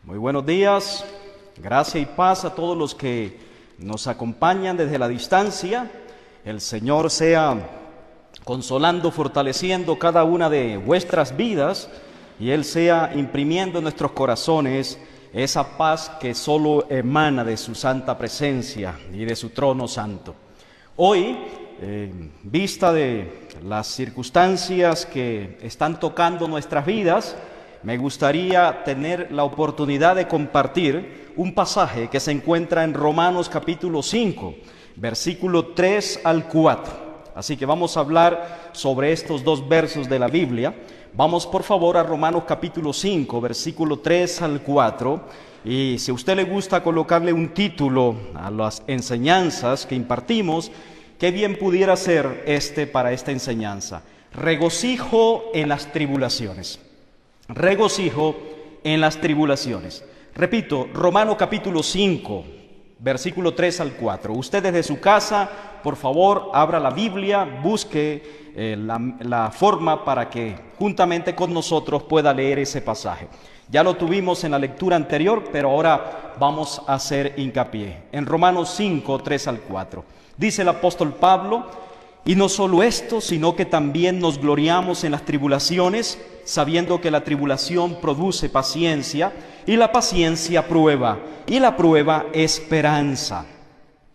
Muy buenos días, gracia y paz a todos los que nos acompañan desde la distancia. El Señor sea consolando, fortaleciendo cada una de vuestras vidas y Él sea imprimiendo en nuestros corazones esa paz que solo emana de su santa presencia y de su trono santo. Hoy, en vista de las circunstancias que están tocando nuestras vidas, me gustaría tener la oportunidad de compartir un pasaje que se encuentra en Romanos capítulo 5, versículo 3 al 4. Así que vamos a hablar sobre estos dos versos de la Biblia. Vamos por favor a Romanos capítulo 5, versículo 3 al 4. Y si a usted le gusta colocarle un título a las enseñanzas que impartimos, qué bien pudiera ser para esta enseñanza: regocijo en las tribulaciones. Regocijo en las tribulaciones. Repito, Romanos capítulo 5, versículo 3 al 4. Usted desde su casa, por favor, abra la Biblia, busque la forma para que juntamente con nosotros pueda leer ese pasaje. Ya lo tuvimos en la lectura anterior, pero ahora vamos a hacer hincapié. En Romanos 5, 3 al 4. Dice el apóstol Pablo: y no solo esto, sino que también nos gloriamos en las tribulaciones, sabiendo que la tribulación produce paciencia, y la paciencia prueba, y la prueba esperanza.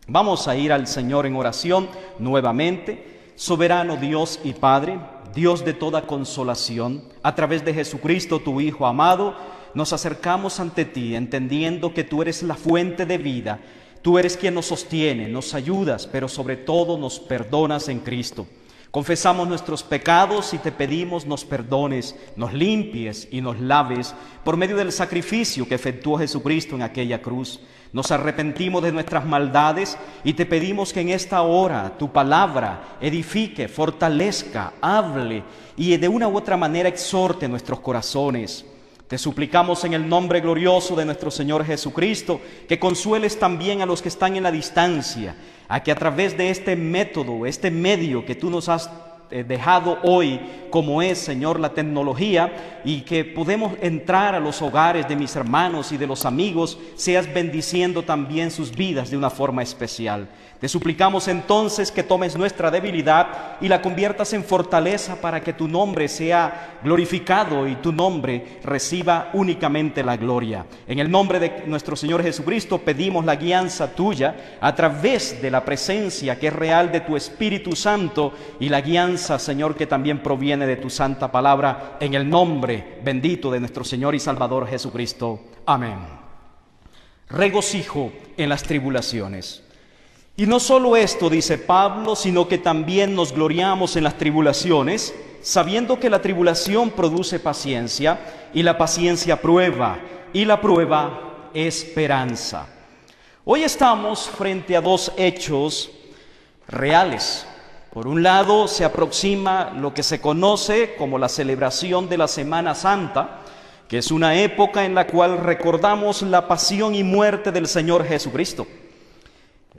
Vamos a ir al Señor en oración nuevamente. Soberano Dios y Padre, Dios de toda consolación, a través de Jesucristo, tu Hijo amado, nos acercamos ante ti, entendiendo que tú eres la fuente de vida. Tú eres quien nos sostiene, nos ayudas, pero sobre todo nos perdonas en Cristo. Confesamos nuestros pecados y te pedimos nos perdones, nos limpies y nos laves por medio del sacrificio que efectuó Jesucristo en aquella cruz. Nos arrepentimos de nuestras maldades y te pedimos que en esta hora tu palabra edifique, fortalezca, hable y de una u otra manera exhorte nuestros corazones. Te suplicamos en el nombre glorioso de nuestro Señor Jesucristo que consueles también a los que están en la distancia, a que a través de este método, este medio que tú nos has dejado hoy, como es, Señor, la tecnología, y que podemos entrar a los hogares de mis hermanos y de los amigos, seas bendiciendo también sus vidas de una forma especial. Te suplicamos entonces que tomes nuestra debilidad y la conviertas en fortaleza para que tu nombre sea glorificado y tu nombre reciba únicamente la gloria. En el nombre de nuestro Señor Jesucristo pedimos la guianza tuya a través de la presencia que es real de tu Espíritu Santo y la guianza, Señor, que también proviene de tu santa palabra, en el nombre bendito de nuestro Señor y Salvador Jesucristo. Amén. Regocijo en las tribulaciones. Y no solo esto, dice Pablo, sino que también nos gloriamos en las tribulaciones, sabiendo que la tribulación produce paciencia, y la paciencia prueba, y la prueba esperanza. Hoy estamos frente a dos hechos reales. Por un lado, se aproxima lo que se conoce como la celebración de la Semana Santa, que es una época en la cual recordamos la pasión y muerte del Señor Jesucristo.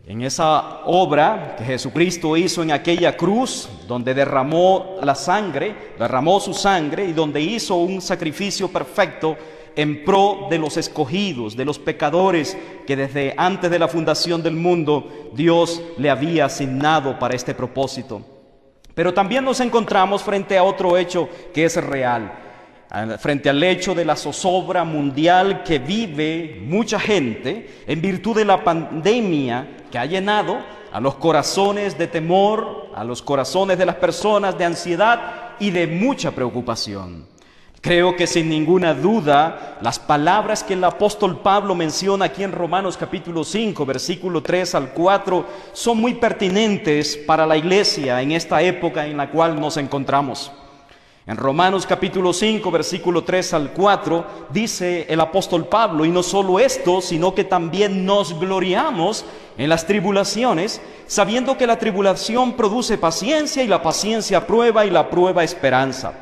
En esa obra que Jesucristo hizo en aquella cruz, donde derramó su sangre y donde hizo un sacrificio perfecto en pro de los escogidos, de los pecadores que desde antes de la fundación del mundo Dios le había asignado para este propósito. Pero también nos encontramos frente a otro hecho que es real, frente al hecho de la zozobra mundial que vive mucha gente en virtud de la pandemia que ha llenado a los corazones de temor, a los corazones de las personas de ansiedad y de mucha preocupación. Creo que sin ninguna duda las palabras que el apóstol Pablo menciona aquí en Romanos capítulo 5, versículo 3 al 4 son muy pertinentes para la iglesia en esta época en la cual nos encontramos. En Romanos capítulo 5, versículo 3 al 4, dice el apóstol Pablo: y no solo esto, sino que también nos gloriamos en las tribulaciones, sabiendo que la tribulación produce paciencia, y la paciencia prueba, y la prueba esperanza.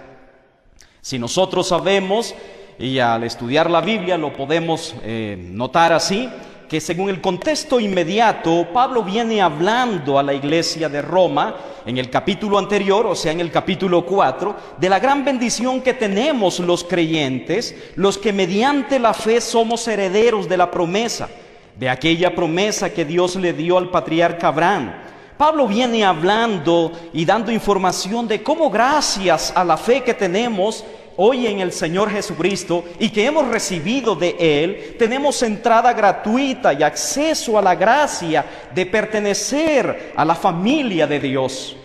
Si nosotros sabemos, y al estudiar la Biblia lo podemos notar así, que según el contexto inmediato, Pablo viene hablando a la iglesia de Roma en el capítulo anterior, o sea, en el capítulo 4, de la gran bendición que tenemos los creyentes, los que mediante la fe somos herederos de la promesa, de aquella promesa que Dios le dio al patriarca Abraham. Pablo viene hablando y dando información de cómo gracias a la fe que tenemos hoy en el Señor Jesucristo y que hemos recibido de Él, tenemos entrada gratuita y acceso a la gracia de pertenecer a la familia de Dios,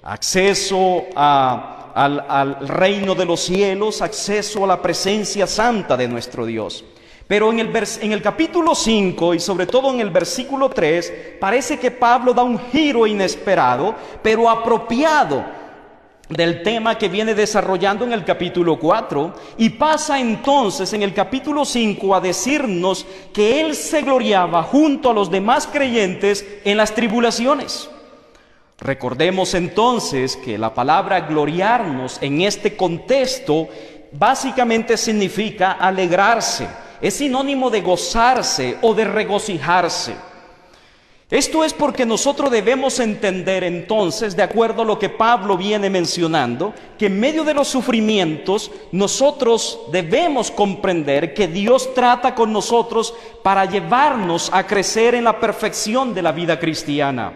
acceso al reino de los cielos, acceso a la presencia santa de nuestro Dios. Pero en el capítulo 5 y sobre todo en el versículo 3, parece que Pablo da un giro inesperado, pero apropiado del tema que viene desarrollando en el capítulo 4, y pasa entonces en el capítulo 5 a decirnos que él se gloriaba junto a los demás creyentes en las tribulaciones. Recordemos entonces que la palabra gloriarnos en este contexto básicamente significa alegrarse, es sinónimo de gozarse o de regocijarse. Esto es porque nosotros debemos entender entonces, de acuerdo a lo que Pablo viene mencionando, que en medio de los sufrimientos nosotros debemos comprender que Dios trata con nosotros para llevarnos a crecer en la perfección de la vida cristiana.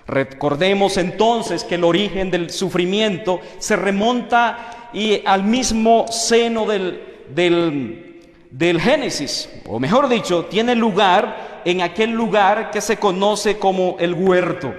Recordemos entonces que el origen del sufrimiento se remonta al mismo seno del Génesis, o mejor dicho, tiene lugar en aquel lugar que se conoce como el huerto.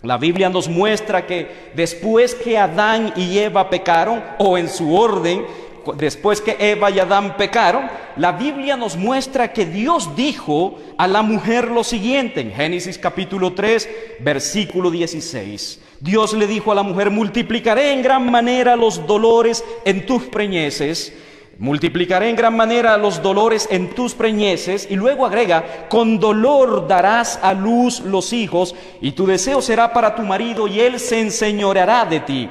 La Biblia nos muestra que después que Adán y Eva pecaron, o en su orden, después que Eva y Adán pecaron, la Biblia nos muestra que Dios dijo a la mujer lo siguiente, en Génesis capítulo 3, versículo 16. Dios le dijo a la mujer: multiplicaré en gran manera los dolores en tus preñeces, multiplicaré en gran manera los dolores en tus preñeces, y luego agrega: con dolor darás a luz los hijos, y tu deseo será para tu marido, y él se enseñoreará de ti.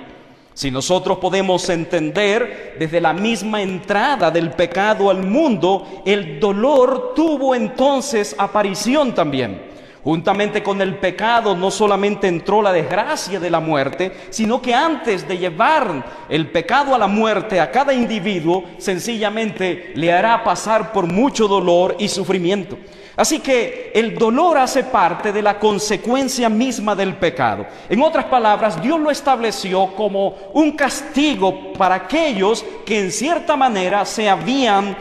Si nosotros podemos entender, desde la misma entrada del pecado al mundo, el dolor tuvo entonces aparición también. Juntamente con el pecado no solamente entró la desgracia de la muerte, sino que antes de llevar el pecado a la muerte a cada individuo, sencillamente le hará pasar por mucho dolor y sufrimiento. Así que el dolor hace parte de la consecuencia misma del pecado. En otras palabras, Dios lo estableció como un castigo para aquellos que en cierta manera se habían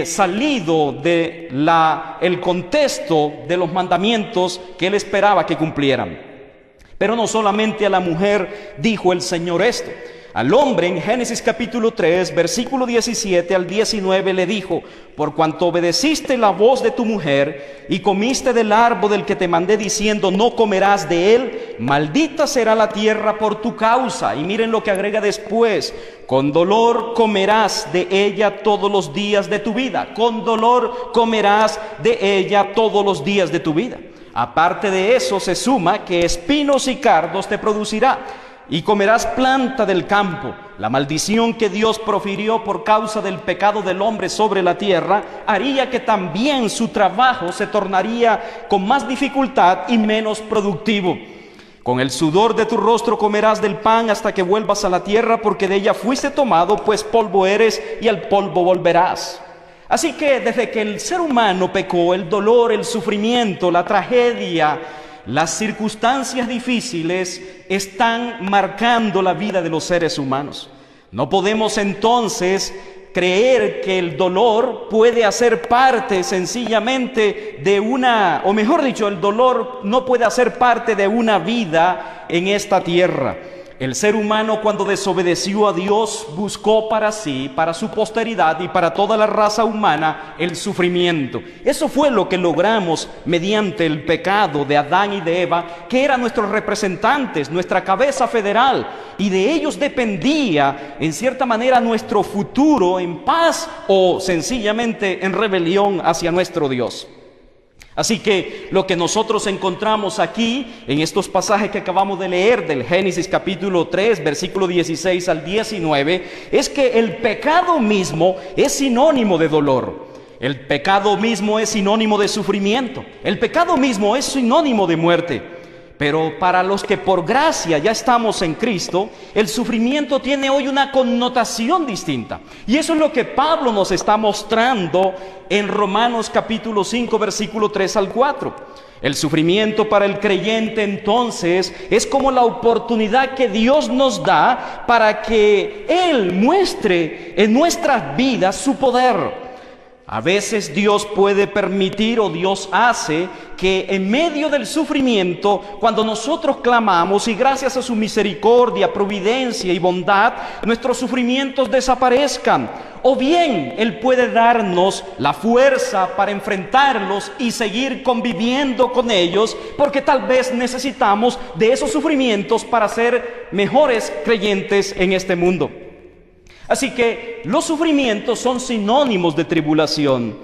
salido del contexto de los mandamientos que Él esperaba que cumplieran. Pero no solamente a la mujer dijo el Señor esto. Al hombre, en Génesis capítulo 3, versículo 17 al 19, le dijo: por cuanto obedeciste la voz de tu mujer y comiste del árbol del que te mandé diciendo: no comerás de él, maldita será la tierra por tu causa. Y miren lo que agrega después: con dolor comerás de ella todos los días de tu vida. Con dolor comerás de ella todos los días de tu vida. Aparte de eso, se suma que espinos y cardos te producirá, y comerás planta del campo. La maldición que Dios profirió por causa del pecado del hombre sobre la tierra haría que también su trabajo se tornaría con más dificultad y menos productivo. Con el sudor de tu rostro comerás del pan hasta que vuelvas a la tierra, porque de ella fuiste tomado, pues polvo eres y al polvo volverás. Así que desde que el ser humano pecó, el dolor, el sufrimiento, la tragedia, las circunstancias difíciles están marcando la vida de los seres humanos. No podemos entonces creer que el dolor puede hacer parte sencillamente de o mejor dicho, el dolor no puede hacer parte de una vida en esta tierra. El ser humano, cuando desobedeció a Dios, buscó para sí, para su posteridad y para toda la raza humana el sufrimiento. Eso fue lo que logramos mediante el pecado de Adán y de Eva, que eran nuestros representantes, nuestra cabeza federal, y de ellos dependía en cierta manera nuestro futuro en paz o sencillamente en rebelión hacia nuestro Dios. Así que lo que nosotros encontramos aquí en estos pasajes que acabamos de leer del Génesis capítulo 3, versículo 16 al 19, es que el pecado mismo es sinónimo de dolor. El pecado mismo es sinónimo de sufrimiento. El pecado mismo es sinónimo de muerte. Pero para los que por gracia ya estamos en Cristo, el sufrimiento tiene hoy una connotación distinta. Y eso es lo que Pablo nos está mostrando en Romanos capítulo 5, versículo 3 al 4. El sufrimiento para el creyente entonces es como la oportunidad que Dios nos da para que Él muestre en nuestras vidas su poder. A veces Dios puede permitir o Dios hace que en medio del sufrimiento, cuando nosotros clamamos y gracias a su misericordia, providencia y bondad, nuestros sufrimientos desaparezcan. O bien Él puede darnos la fuerza para enfrentarlos y seguir conviviendo con ellos, porque tal vez necesitamos de esos sufrimientos para ser mejores creyentes en este mundo. Así que los sufrimientos son sinónimos de tribulación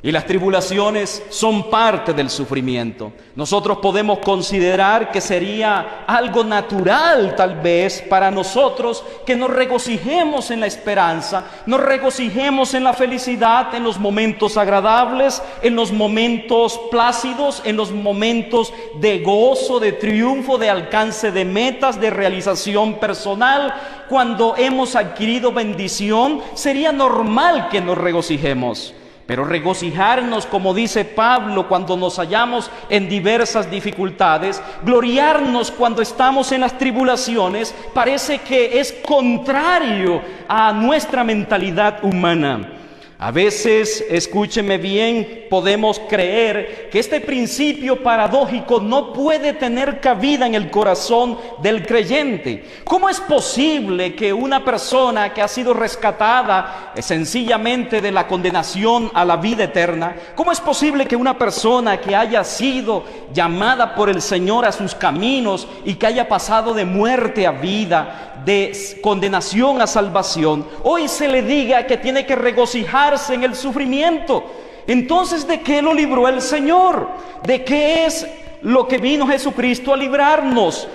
y las tribulaciones son parte del sufrimiento. Nosotros podemos considerar que sería algo natural tal vez para nosotros que nos regocijemos en la esperanza, nos regocijemos en la felicidad, en los momentos agradables, en los momentos plácidos, en los momentos de gozo, de triunfo, de alcance de metas, de realización personal. Cuando hemos adquirido bendición, sería normal que nos regocijemos. Pero regocijarnos, como dice Pablo, cuando nos hallamos en diversas dificultades, gloriarnos cuando estamos en las tribulaciones, parece que es contrario a nuestra mentalidad humana. A veces, escúcheme bien, podemos creer que este principio paradójico no puede tener cabida en el corazón del creyente. ¿Cómo es posible que una persona que ha sido rescatada sencillamente de la condenación a la vida eterna, cómo es posible que una persona que haya sido llamada por el Señor a sus caminos y que haya pasado de muerte a vida, de condenación a salvación, hoy se le diga que tiene que regocijarse en el sufrimiento? Entonces, ¿de qué lo libró el Señor? ¿De qué es lo que vino Jesucristo a librarnos?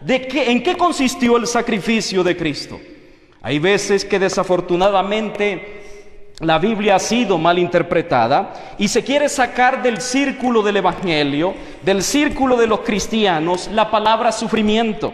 ¿En qué consistió el sacrificio de Cristo? Hay veces que desafortunadamente la Biblia ha sido mal interpretada y se quiere sacar del círculo del Evangelio, del círculo de los cristianos, la palabra sufrimiento.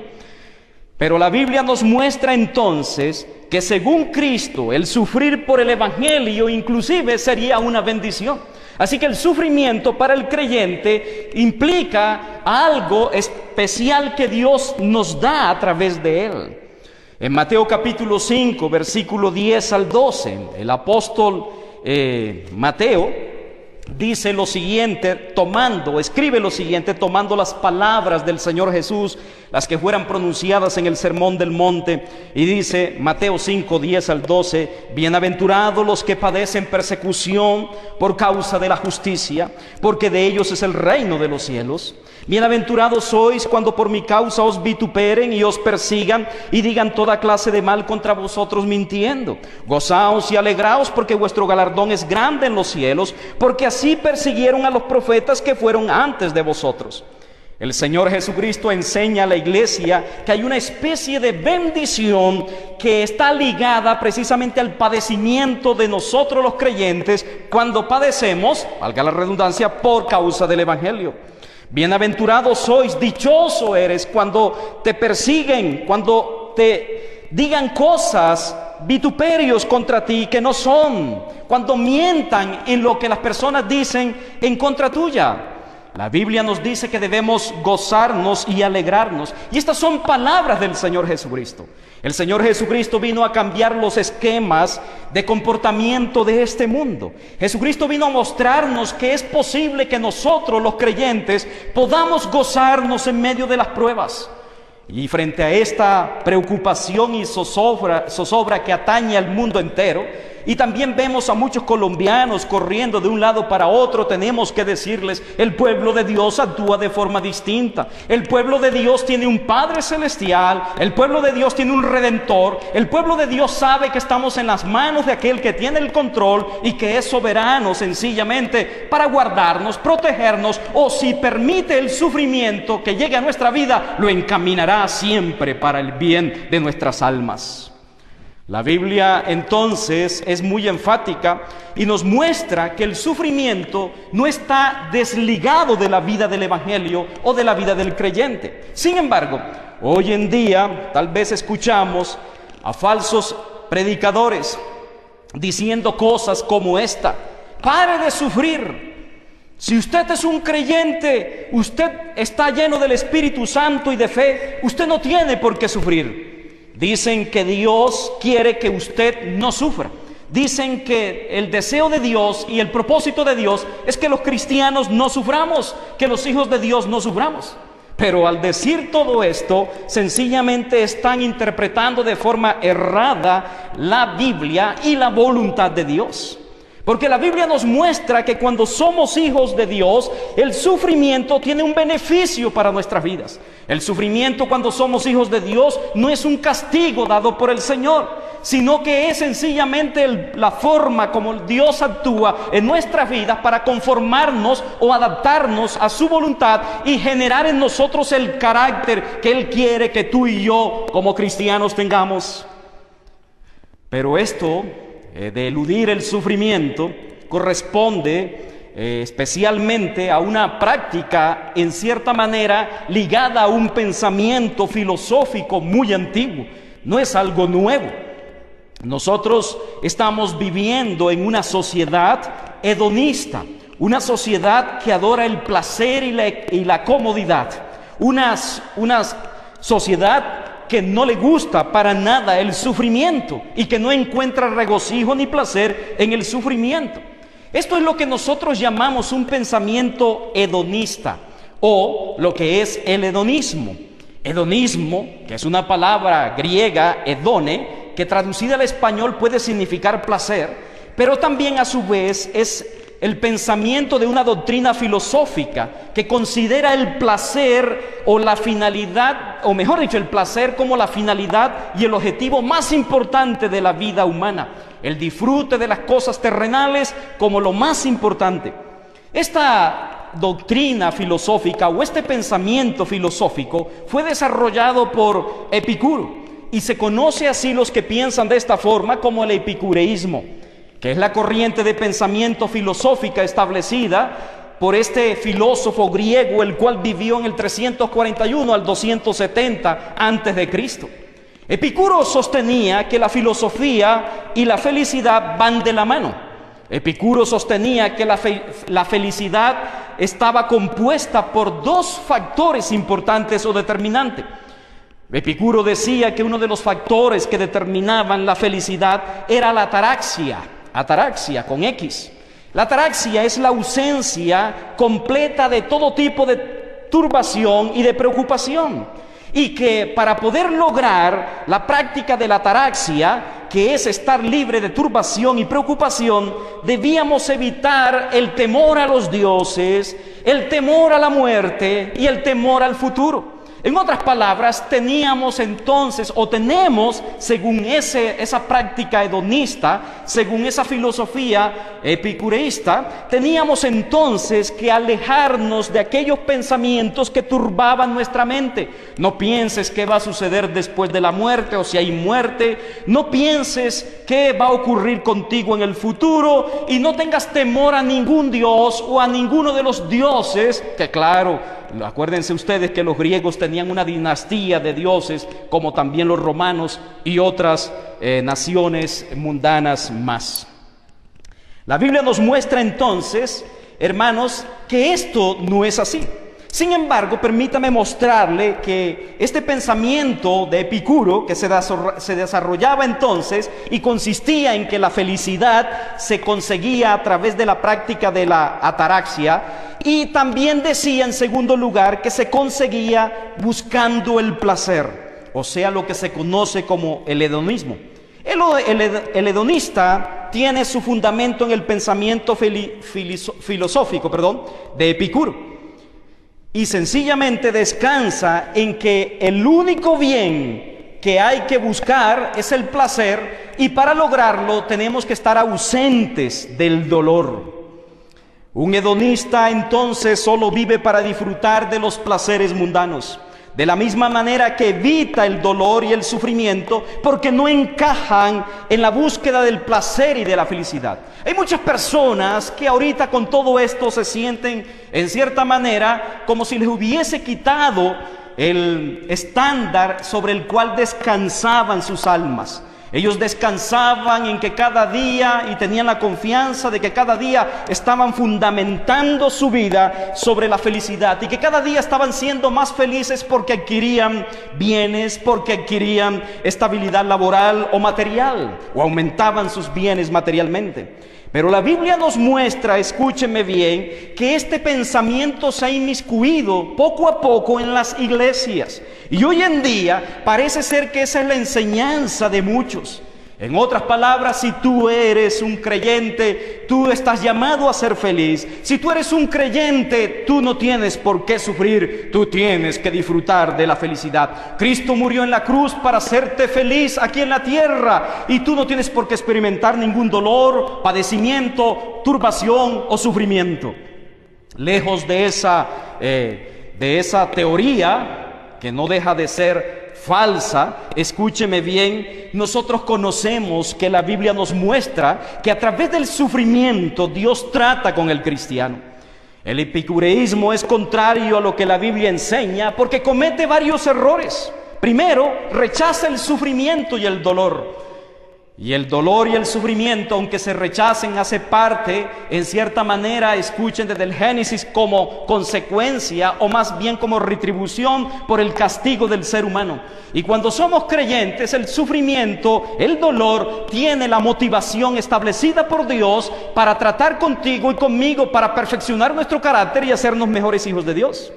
Pero la Biblia nos muestra entonces que según Cristo, el sufrir por el Evangelio inclusive sería una bendición. Así que el sufrimiento para el creyente implica algo especial que Dios nos da a través de él. En Mateo capítulo 5, versículo 10 al 12, el apóstol Mateo dice lo siguiente, escribe lo siguiente, tomando las palabras del Señor Jesús, las que fueran pronunciadas en el Sermón del Monte, y dice, Mateo 5, 10 al 12, bienaventurados los que padecen persecución por causa de la justicia, porque de ellos es el reino de los cielos. Bienaventurados sois cuando por mi causa os vituperen y os persigan y digan toda clase de mal contra vosotros mintiendo. Gozaos y alegraos, porque vuestro galardón es grande en los cielos, porque así persiguieron a los profetas que fueron antes de vosotros. El Señor Jesucristo enseña a la iglesia que hay una especie de bendición que está ligada precisamente al padecimiento de nosotros los creyentes cuando padecemos, valga la redundancia, por causa del Evangelio. Bienaventurado sois, dichoso eres cuando te persiguen, cuando te digan cosas, vituperios contra ti que no son, cuando mientan en lo que las personas dicen en contra tuya. La Biblia nos dice que debemos gozarnos y alegrarnos. Y estas son palabras del Señor Jesucristo. El Señor Jesucristo vino a cambiar los esquemas de comportamiento de este mundo. Jesucristo vino a mostrarnos que es posible que nosotros, los creyentes, podamos gozarnos en medio de las pruebas. Y frente a esta preocupación y zozobra que atañe al mundo entero, y también vemos a muchos colombianos corriendo de un lado para otro, tenemos que decirles, el pueblo de Dios actúa de forma distinta. El pueblo de Dios tiene un Padre Celestial, el pueblo de Dios tiene un Redentor, el pueblo de Dios sabe que estamos en las manos de aquel que tiene el control y que es soberano sencillamente para guardarnos, protegernos, o si permite el sufrimiento que llegue a nuestra vida, lo encaminará siempre para el bien de nuestras almas. La Biblia entonces es muy enfática y nos muestra que el sufrimiento no está desligado de la vida del Evangelio o de la vida del creyente. Sin embargo, hoy en día tal vez escuchamos a falsos predicadores diciendo cosas como esta: pare de sufrir. Si usted es un creyente, usted está lleno del Espíritu Santo y de fe, usted no tiene por qué sufrir. Dicen que Dios quiere que usted no sufra. Dicen que el deseo de Dios y el propósito de Dios es que los cristianos no suframos, que los hijos de Dios no suframos. Pero al decir todo esto, sencillamente están interpretando de forma errada la Biblia y la voluntad de Dios. Porque la Biblia nos muestra que cuando somos hijos de Dios, el sufrimiento tiene un beneficio para nuestras vidas. El sufrimiento cuando somos hijos de Dios no es un castigo dado por el Señor, sino que es sencillamente la forma como Dios actúa en nuestras vidas para conformarnos o adaptarnos a su voluntad y generar en nosotros el carácter que Él quiere que tú y yo como cristianos tengamos. Pero esto de eludir el sufrimiento corresponde especialmente a una práctica en cierta manera ligada a un pensamiento filosófico muy antiguo. No es algo nuevo. Nosotros estamos viviendo en una sociedad hedonista, una sociedad que adora el placer y la comodidad, una sociedad que no le gusta para nada el sufrimiento y que no encuentra regocijo ni placer en el sufrimiento. Esto es lo que nosotros llamamos un pensamiento hedonista, o lo que es el hedonismo. Hedonismo, que es una palabra griega, hedone, que traducida al español puede significar placer, pero también a su vez es el pensamiento de una doctrina filosófica que considera el placer o la finalidad, o mejor dicho, el placer como la finalidad y el objetivo más importante de la vida humana. El disfrute de las cosas terrenales como lo más importante. Esta doctrina filosófica o este pensamiento filosófico fue desarrollado por Epicuro y se conoce así los que piensan de esta forma como el epicureísmo, que es la corriente de pensamiento filosófica establecida por este filósofo griego, el cual vivió en el 341 al 270 antes de Cristo. Epicuro sostenía que la filosofía y la felicidad van de la mano. Epicuro sostenía que la felicidad estaba compuesta por dos factores importantes o determinantes. Epicuro decía que uno de los factores que determinaban la felicidad era la ataraxia con X. La ataraxia es la ausencia completa de todo tipo de turbación y de preocupación. Y que para poder lograr la práctica de la ataraxia, que es estar libre de turbación y preocupación, debíamos evitar el temor a los dioses, el temor a la muerte y el temor al futuro. En otras palabras, teníamos entonces, o tenemos, según esa práctica hedonista, según esa filosofía epicureísta, teníamos entonces que alejarnos de aquellos pensamientos que turbaban nuestra mente. No pienses qué va a suceder después de la muerte o si hay muerte. No pienses qué va a ocurrir contigo en el futuro y no tengas temor a ningún dios o a ninguno de los dioses, que claro, acuérdense ustedes que los griegos tenían una dinastía de dioses, como también los romanos y otras naciones mundanas más. La Biblia nos muestra entonces, hermanos, que esto no es así. Sin embargo, permítame mostrarle que este pensamiento de Epicuro, que se desarrollaba entonces y consistía en que la felicidad se conseguía a través de la práctica de la ataraxia, y también decía en segundo lugar que se conseguía buscando el placer, o sea, lo que se conoce como el hedonismo. El hedonista tiene su fundamento en el pensamiento filosófico de Epicuro. Y sencillamente descansa en que el único bien que hay que buscar es el placer, y para lograrlo tenemos que estar ausentes del dolor. Un hedonista entonces solo vive para disfrutar de los placeres mundanos, de la misma manera que evita el dolor y el sufrimiento, porque no encajan en la búsqueda del placer y de la felicidad. Hay muchas personas que ahorita con todo esto se sienten en cierta manera como si les hubiese quitado el estándar sobre el cual descansaban sus almas. Ellos descansaban en que cada día, y tenían la confianza de que cada día estaban fundamentando su vida sobre la felicidad, y que cada día estaban siendo más felices porque adquirían bienes, porque adquirían estabilidad laboral o material, o aumentaban sus bienes materialmente. Pero la Biblia nos muestra, escúcheme bien, que este pensamiento se ha inmiscuido poco a poco en las iglesias. Y hoy en día parece ser que esa es la enseñanza de muchos. En otras palabras, si tú eres un creyente, tú estás llamado a ser feliz. Si tú eres un creyente, tú no tienes por qué sufrir, tú tienes que disfrutar de la felicidad. Cristo murió en la cruz para hacerte feliz aquí en la tierra, y tú no tienes por qué experimentar ningún dolor, padecimiento, turbación o sufrimiento. Lejos de esa teoría, que no deja de ser falsa, escúcheme bien, nosotros conocemos que la Biblia nos muestra que a través del sufrimiento Dios trata con el cristiano. El epicureísmo es contrario a lo que la Biblia enseña porque comete varios errores. Primero, rechaza el sufrimiento y el dolor. Y el dolor y el sufrimiento, aunque se rechacen, hace parte, en cierta manera, escuchen desde el Génesis, como consecuencia o más bien como retribución por el castigo del ser humano. Y cuando somos creyentes, el sufrimiento, el dolor, tiene la motivación establecida por Dios para tratar contigo y conmigo, para perfeccionar nuestro carácter y hacernos mejores hijos de Dios.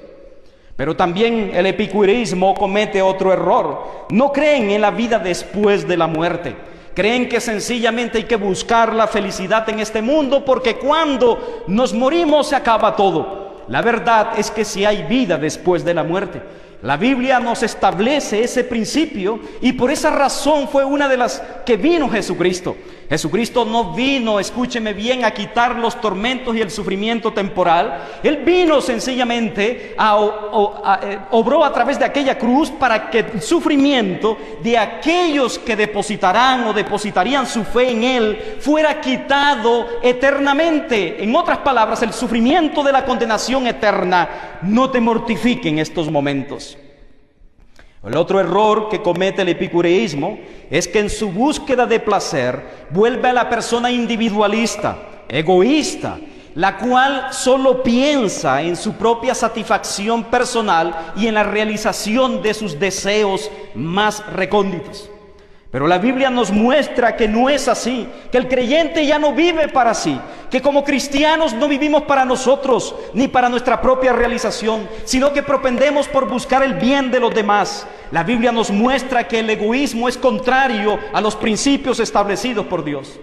Pero también el epicureísmo comete otro error. No creen en la vida después de la muerte. Creen que sencillamente hay que buscar la felicidad en este mundo porque cuando nos morimos se acaba todo. La verdad es que sí hay vida después de la muerte. La Biblia nos establece ese principio y por esa razón fue una de las que vino Jesucristo. Jesucristo no vino, escúcheme bien, a quitar los tormentos y el sufrimiento temporal. Él vino sencillamente, obró a través de aquella cruz para que el sufrimiento de aquellos que depositarán o depositarían su fe en Él fuera quitado eternamente. En otras palabras, el sufrimiento de la condenación eterna no te mortifique en estos momentos. El otro error que comete el epicureísmo es que en su búsqueda de placer vuelve a la persona individualista, egoísta, la cual solo piensa en su propia satisfacción personal y en la realización de sus deseos más recónditos. Pero la Biblia nos muestra que no es así, que el creyente ya no vive para sí, que como cristianos no vivimos para nosotros ni para nuestra propia realización, sino que propendemos por buscar el bien de los demás. La Biblia nos muestra que el egoísmo es contrario a los principios establecidos por Dios.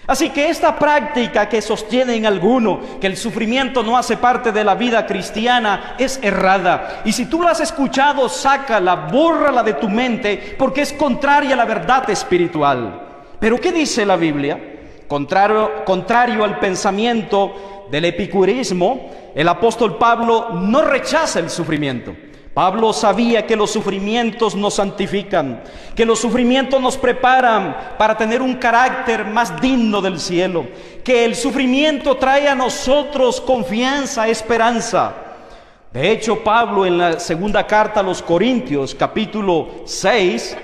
Así que esta práctica que sostienen algunos, que el sufrimiento no hace parte de la vida cristiana, es errada. Y si tú la has escuchado, sácala, bórrala de tu mente, porque es contraria a la verdad espiritual. Pero ¿qué dice la Biblia? Contrario al pensamiento del epicureísmo, el apóstol Pablo no rechaza el sufrimiento. Pablo sabía que los sufrimientos nos santifican, que los sufrimientos nos preparan para tener un carácter más digno del cielo, que el sufrimiento trae a nosotros confianza, esperanza. De hecho, Pablo en la segunda carta a los Corintios, capítulo 6,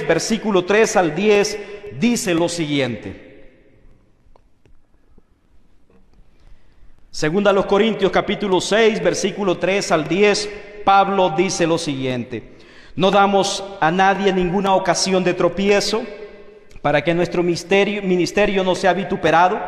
versículo 3 al 10, dice lo siguiente. Segunda a los Corintios capítulo 6, versículo 3 al 10, Pablo dice lo siguiente: no damos a nadie ninguna ocasión de tropiezo para que nuestro ministerio no sea vituperado.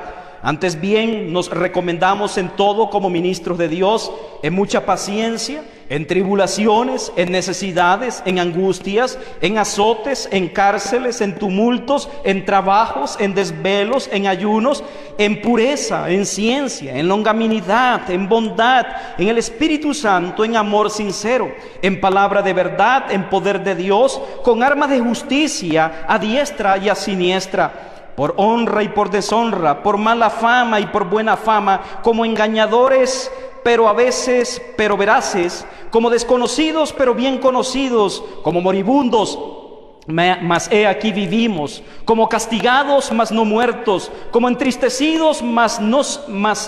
Antes bien, nos recomendamos en todo como ministros de Dios, en mucha paciencia, en tribulaciones, en necesidades, en angustias, en azotes, en cárceles, en tumultos, en trabajos, en desvelos, en ayunos, en pureza, en ciencia, en longanimidad, en bondad, en el Espíritu Santo, en amor sincero, en palabra de verdad, en poder de Dios, con armas de justicia a diestra y a siniestra, por honra y por deshonra, por mala fama y por buena fama, como engañadores, pero veraces, como desconocidos, pero bien conocidos, como moribundos, mas he aquí vivimos, como castigados, mas no muertos, como entristecidos, mas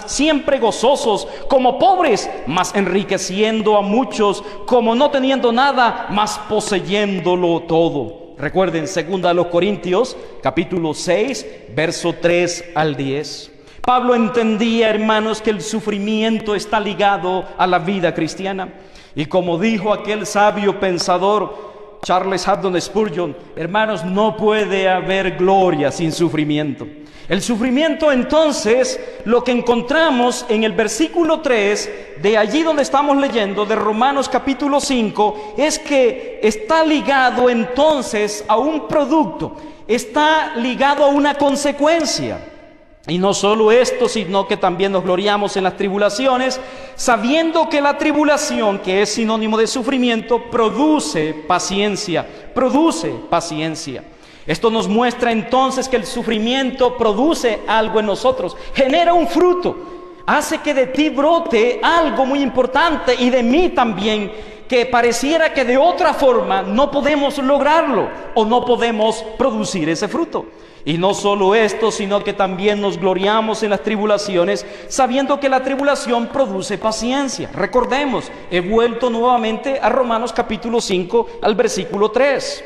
siempre gozosos, como pobres, mas enriqueciendo a muchos, como no teniendo nada, mas poseyéndolo todo. Recuerden, 2 Corintios, capítulo 6, verso 3 al 10. Pablo entendía, hermanos, que el sufrimiento está ligado a la vida cristiana. Y como dijo aquel sabio pensador, Charles Haddon Spurgeon, hermanos, no puede haber gloria sin sufrimiento. El sufrimiento, entonces, lo que encontramos en el versículo 3, de allí donde estamos leyendo, de Romanos capítulo 5, es que está ligado entonces a un producto, está ligado a una consecuencia. Y no solo esto, sino que también nos gloriamos en las tribulaciones, sabiendo que la tribulación, que es sinónimo de sufrimiento, produce paciencia, Esto nos muestra entonces que el sufrimiento produce algo en nosotros, genera un fruto, hace que de ti brote algo muy importante y de mí también, que pareciera que de otra forma no podemos lograrlo o no podemos producir ese fruto. Y no solo esto, sino que también nos gloriamos en las tribulaciones, sabiendo que la tribulación produce paciencia. Recordemos, he vuelto nuevamente a Romanos capítulo 5, al versículo 3.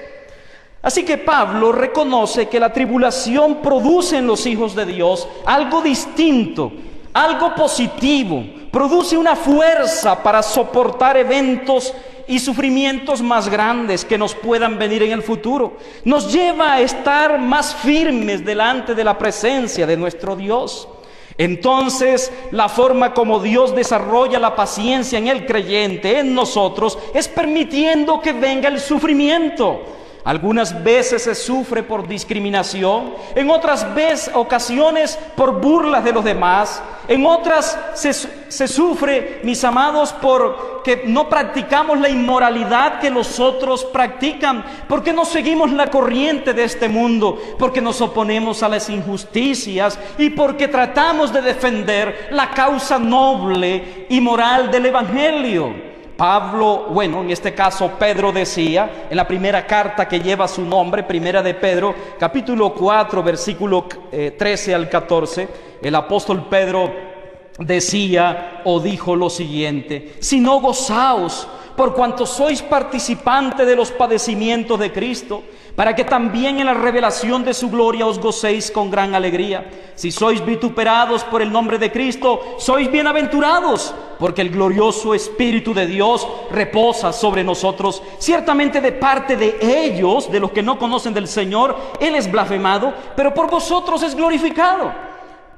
Así que Pablo reconoce que la tribulación produce en los hijos de Dios algo distinto, algo positivo, produce una fuerza para soportar eventos y sufrimientos más grandes que nos puedan venir en el futuro. Nos lleva a estar más firmes delante de la presencia de nuestro Dios. Entonces, la forma como Dios desarrolla la paciencia en el creyente, en nosotros, es permitiendo que venga el sufrimiento. Algunas veces se sufre por discriminación, en otras ocasiones por burlas de los demás, en otras se sufre, mis amados, porque no practicamos la inmoralidad que los otros practican, porque no seguimos la corriente de este mundo, porque nos oponemos a las injusticias y porque tratamos de defender la causa noble y moral del Evangelio. Pablo, en este caso Pedro decía, en la primera carta que lleva su nombre, primera de Pedro, capítulo 4, versículo 13 al 14, el apóstol Pedro decía o dijo lo siguiente: si no gozaos, por cuanto sois participantes de los padecimientos de Cristo, para que también en la revelación de su gloria os gocéis con gran alegría. Si sois vituperados por el nombre de Cristo, sois bienaventurados, porque el glorioso Espíritu de Dios reposa sobre nosotros. Ciertamente de parte de ellos, de los que no conocen del Señor, Él es blasfemado, pero por vosotros es glorificado.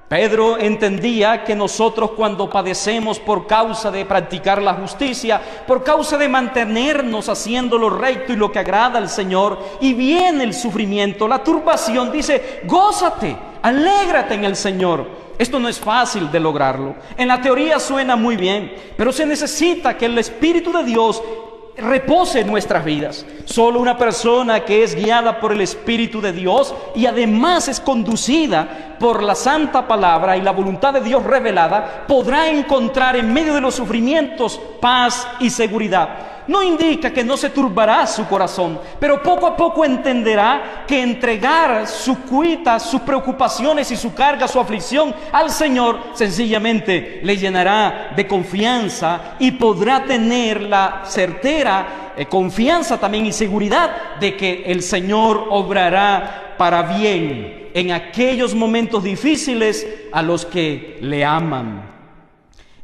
Pedro entendía que nosotros, cuando padecemos por causa de practicar la justicia, por causa de mantenernos haciendo lo recto y lo que agrada al Señor, y viene el sufrimiento, la turbación, dice: gózate, alégrate en el Señor. Esto no es fácil de lograrlo. En la teoría suena muy bien, pero se necesita que el Espíritu de Dios repose en nuestras vidas. Solo una persona que es guiada por el Espíritu de Dios y además es conducida por la santa palabra y la voluntad de Dios revelada, podrá encontrar en medio de los sufrimientos paz y seguridad. No indica que no se turbará su corazón, pero poco a poco entenderá que entregar su cuita, sus preocupaciones y su carga, su aflicción al Señor, sencillamente le llenará de confianza y podrá tener la certera confianza también y seguridad de que el Señor obrará para bien en aquellos momentos difíciles a los que le aman.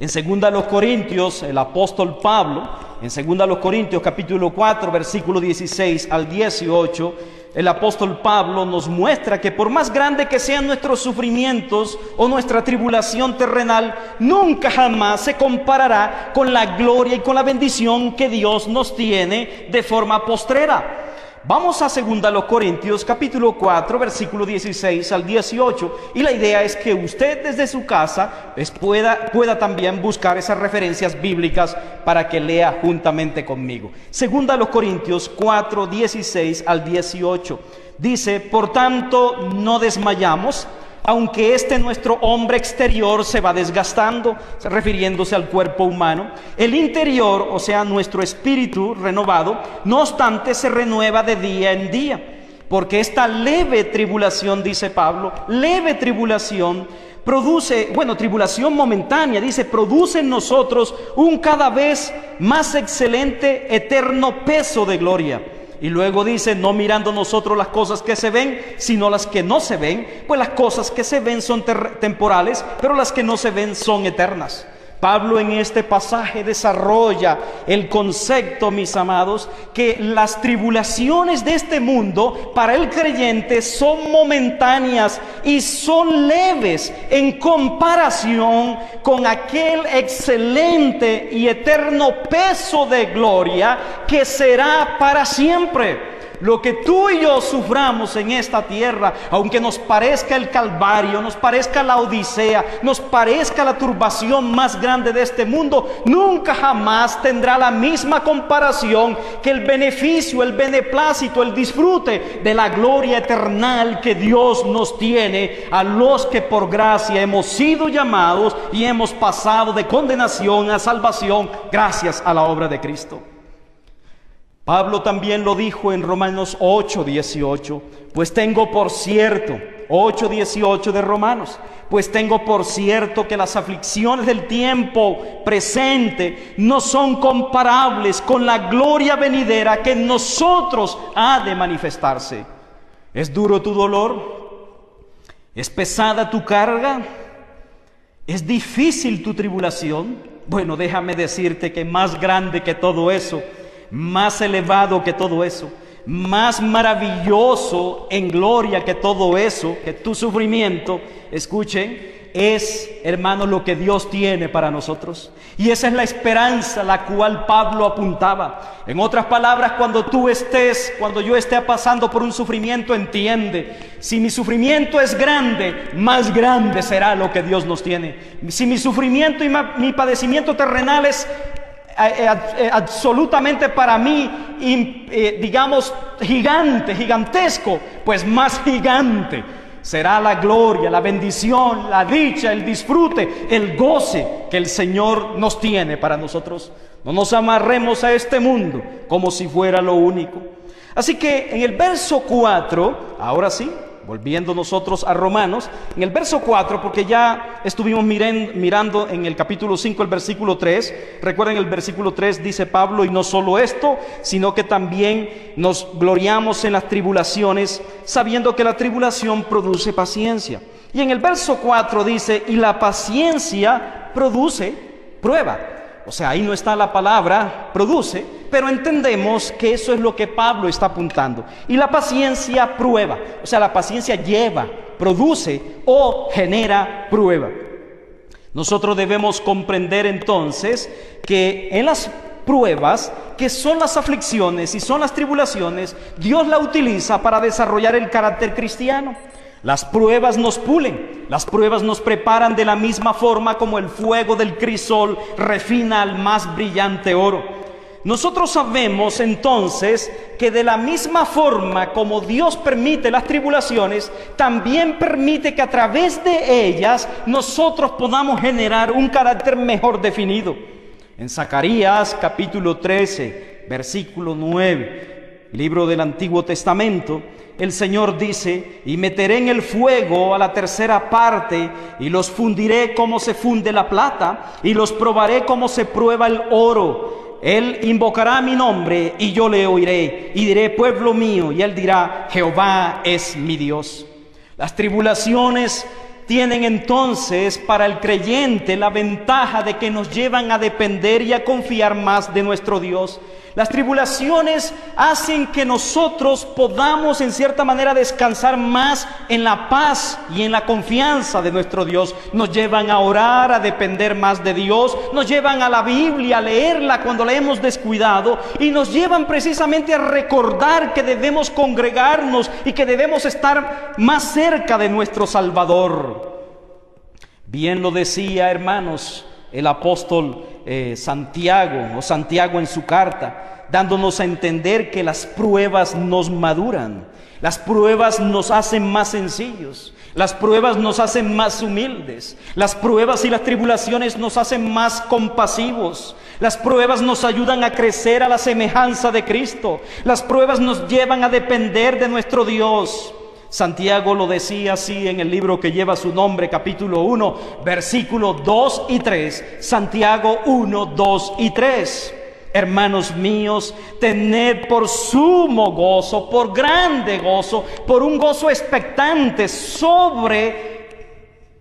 En 2 Corintios, el apóstol Pablo, en 2 Corintios capítulo 4, versículo 16 al 18, el apóstol Pablo nos muestra que por más grande que sean nuestros sufrimientos o nuestra tribulación terrenal, nunca jamás se comparará con la gloria y con la bendición que Dios nos tiene de forma postrera. Vamos a 2 Corintios capítulo 4, versículo 16 al 18, y la idea es que usted desde su casa pueda también buscar esas referencias bíblicas para que lea juntamente conmigo. 2 Corintios 4, 16 al 18, dice: por tanto no desmayamos, aunque nuestro hombre exterior se va desgastando, refiriéndose al cuerpo humano, el interior, o sea, nuestro espíritu renovado, no obstante, se renueva de día en día. Porque esta leve tribulación, dice Pablo, leve tribulación produce, tribulación momentánea, dice, produce en nosotros un cada vez más excelente, eterno peso de gloria. Y luego dice, no mirando nosotros las cosas que se ven, sino las que no se ven, pues las cosas que se ven son temporales, pero las que no se ven son eternas. Pablo en este pasaje desarrolla el concepto, mis amados, que las tribulaciones de este mundo para el creyente son momentáneas y son leves en comparación con aquel excelente y eterno peso de gloria que será para siempre. Lo que tú y yo suframos en esta tierra, aunque nos parezca el Calvario, nos parezca la Odisea, nos parezca la turbación más grande de este mundo, nunca jamás tendrá la misma comparación que el beneficio, el beneplácito, el disfrute de la gloria eterna que Dios nos tiene a los que por gracia hemos sido llamados y hemos pasado de condenación a salvación gracias a la obra de Cristo. Pablo también lo dijo en Romanos 8:18, pues tengo por cierto, 8:18 de Romanos, pues tengo por cierto que las aflicciones del tiempo presente no son comparables con la gloria venidera que en nosotros ha de manifestarse. ¿Es duro tu dolor? ¿Es pesada tu carga? ¿Es difícil tu tribulación? Bueno, déjame decirte que más grande que todo eso, más elevado que todo eso, más maravilloso en gloria que todo eso, que tu sufrimiento, escuchen, es, hermanos, lo que Dios tiene para nosotros. Y esa es la esperanza a la cual Pablo apuntaba. En otras palabras, cuando yo esté pasando por un sufrimiento, entiende, si mi sufrimiento es grande, más grande será lo que Dios nos tiene. Si mi sufrimiento y mi padecimiento terrenal es absolutamente para mí, gigantesco, pues más gigante será la gloria, la bendición, la dicha, el disfrute, el goce que el Señor nos tiene para nosotros. No nos amarremos a este mundo como si fuera lo único. Así que en el verso 4, ahora sí, volviendo nosotros a Romanos, en el verso 4, porque ya estuvimos mirando en el capítulo 5 el versículo 3, recuerden el versículo 3 dice Pablo, y no solo esto, sino que también nos gloriamos en las tribulaciones, sabiendo que la tribulación produce paciencia. Y en el verso 4 dice, y la paciencia produce prueba. O sea, ahí no está la palabra produce, pero entendemos que eso es lo que Pablo está apuntando. Y la paciencia prueba, o sea, la paciencia lleva, produce o genera prueba. Nosotros debemos comprender entonces que en las pruebas, que son las aflicciones y son las tribulaciones, Dios la utiliza para desarrollar el carácter cristiano. Las pruebas nos pulen, las pruebas nos preparan de la misma forma como el fuego del crisol refina al más brillante oro. Nosotros sabemos entonces que de la misma forma como Dios permite las tribulaciones, también permite que a través de ellas nosotros podamos generar un carácter mejor definido. En Zacarías capítulo 13, versículo 9, libro del Antiguo Testamento, el Señor dice, y meteré en el fuego a la tercera parte, y los fundiré como se funde la plata, y los probaré como se prueba el oro. Él invocará mi nombre, y yo le oiré, y diré, pueblo mío, y él dirá, Jehová es mi Dios. Las tribulaciones tienen entonces para el creyente la ventaja de que nos llevan a depender y a confiar más de nuestro Dios. Las tribulaciones hacen que nosotros podamos en cierta manera descansar más en la paz y en la confianza de nuestro Dios. Nos llevan a orar, a depender más de Dios, nos llevan a la Biblia, a leerla cuando la hemos descuidado, y nos llevan precisamente a recordar que debemos congregarnos y que debemos estar más cerca de nuestro Salvador. Bien lo decía, hermanos, el apóstol Santiago en su carta, dándonos a entender que las pruebas nos maduran, las pruebas nos hacen más sencillos. Las pruebas nos hacen más humildes. Las pruebas y las tribulaciones nos hacen más compasivos. Las pruebas nos ayudan a crecer a la semejanza de Cristo. Las pruebas nos llevan a depender de nuestro Dios. Santiago lo decía así en el libro que lleva su nombre, capítulo 1, versículos 2 y 3. Santiago 1, 2 y 3. Hermanos míos, tened por sumo gozo, por grande gozo, por un gozo expectante,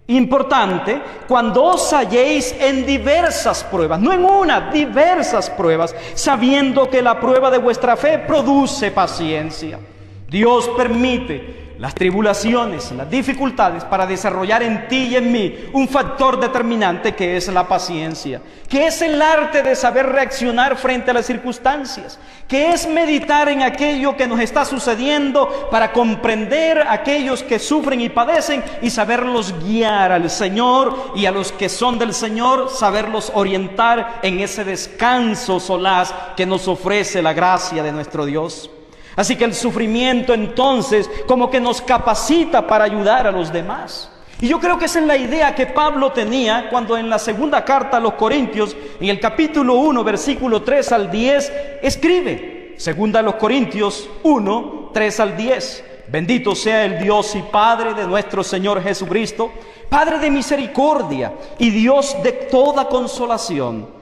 importante, cuando os halléis en diversas pruebas, no en una, diversas pruebas, sabiendo que la prueba de vuestra fe produce paciencia. Dios permite las tribulaciones, las dificultades para desarrollar en ti y en mí un factor determinante que es la paciencia, que es el arte de saber reaccionar frente a las circunstancias, que es meditar en aquello que nos está sucediendo para comprender a aquellos que sufren y padecen y saberlos guiar al Señor, y a los que son del Señor saberlos orientar en ese descanso solaz que nos ofrece la gracia de nuestro Dios. Así que el sufrimiento entonces como que nos capacita para ayudar a los demás. Y yo creo que esa es la idea que Pablo tenía cuando en la segunda carta a los Corintios, en el capítulo 1, versículo 3 al 10, escribe, segunda a los Corintios 1, 3 al 10. Bendito sea el Dios y Padre de nuestro Señor Jesucristo, Padre de misericordia y Dios de toda consolación,